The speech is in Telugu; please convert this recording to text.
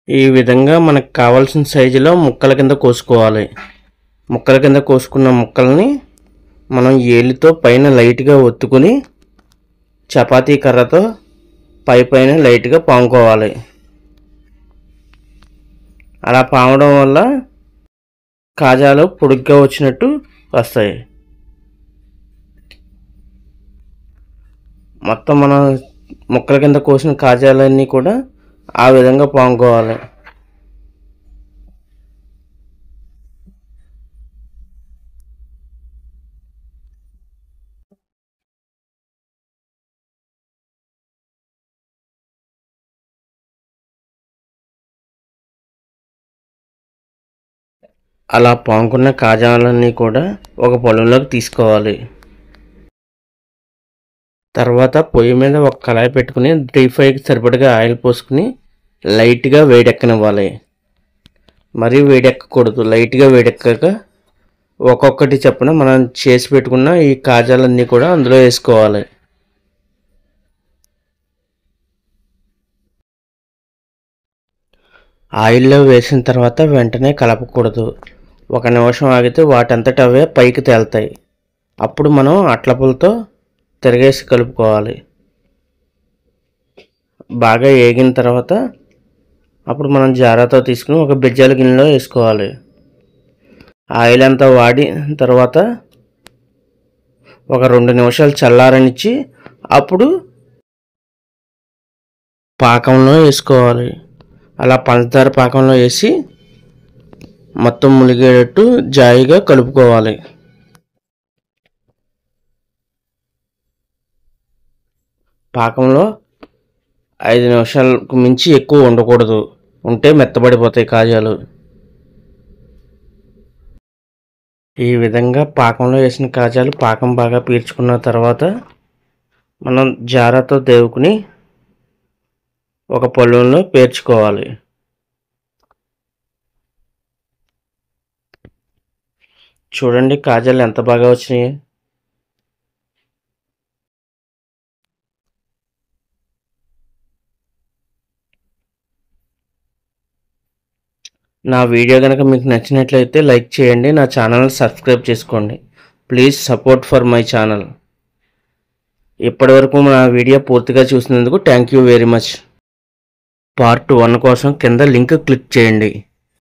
ఈ విధంగా మనకు కావాల్సిన సైజులో ముక్కల కింద కోసుకోవాలి. ముక్కల కింద కోసుకున్న ముక్కల్ని మనం ఏలితో పైన లైట్గా ఒత్తుకుని చపాతీ కర్రతో పైన లైట్గా పాముకోవాలి. అలా పామడం వల్ల కాజాలు పొడుగ్గా వచ్చినట్టు వస్తాయి. మొత్తం మనం ముక్కల కింద కోసిన కాజాలన్నీ కూడా ఆ విధంగా పాముకోవాలి. అలా పాముకున్న కాజాలన్నీ కూడా ఒక పొలంలోకి తీసుకోవాలి. తర్వాత పొయ్యి మీద ఒక కళాయి పెట్టుకుని డీప్ ఫ్రైకి సరిపడగా ఆయిల్ పోసుకుని లైట్గా వేడెక్కనివ్వాలి. మరీ వేడెక్కకూడదు. లైట్గా వేడెక్కాక ఒక్కొక్కటి చొప్పున మనం చేసి పెట్టుకున్న ఈ కాజాలన్నీ కూడా అందులో వేసుకోవాలి. ఆయిల్లో వేసిన తర్వాత వెంటనే కలపకూడదు. 1 నిమిషం ఆగితే వాటంతట అవే పైకి తేలుతాయి. అప్పుడు మనం అట్లపులతో తిరగేసి కలుపుకోవాలి. బాగా వేగిన తర్వాత అప్పుడు మనం జారాతో తీసుకుని ఒక బెజ్జాల గిన్నెలో వేసుకోవాలి. ఆయిల్ అంతా వాడిన తర్వాత ఒక 2 నిమిషాలు చల్లారనిచ్చి అప్పుడు పాకంలో వేసుకోవాలి. అలా పంచదార పాకంలో వేసి మొత్తం ములిగేటట్టు జాయిగా కలుపుకోవాలి. పాకంలో 5 నిమిషాలకు మించి ఎక్కువ ఉండకూడదు. ఉంటే మెత్తబడిపోతాయి కాజాలు. ఈ విధంగా పాకంలో వేసిన కాజాలు పాకం బాగా పీల్చుకున్న తర్వాత మనం జారాతో దేవుకుని ఒక పళ్ళెంలో పేర్చుకోవాలి. చూడండి కాజాలు ఎంత బాగా వచ్చినాయి. నా వీడియో కనుక మీకు నచ్చినట్లయితే లైక్ చేయండి. నా ఛానల్ని సబ్స్క్రైబ్ చేసుకోండి. Please support for my channel. ఇప్పటివరకు నా వీడియో పూర్తిగా చూసినందుకు thank you very much. Part 1 కోసం కింద లింక్ క్లిక్ చేయండి.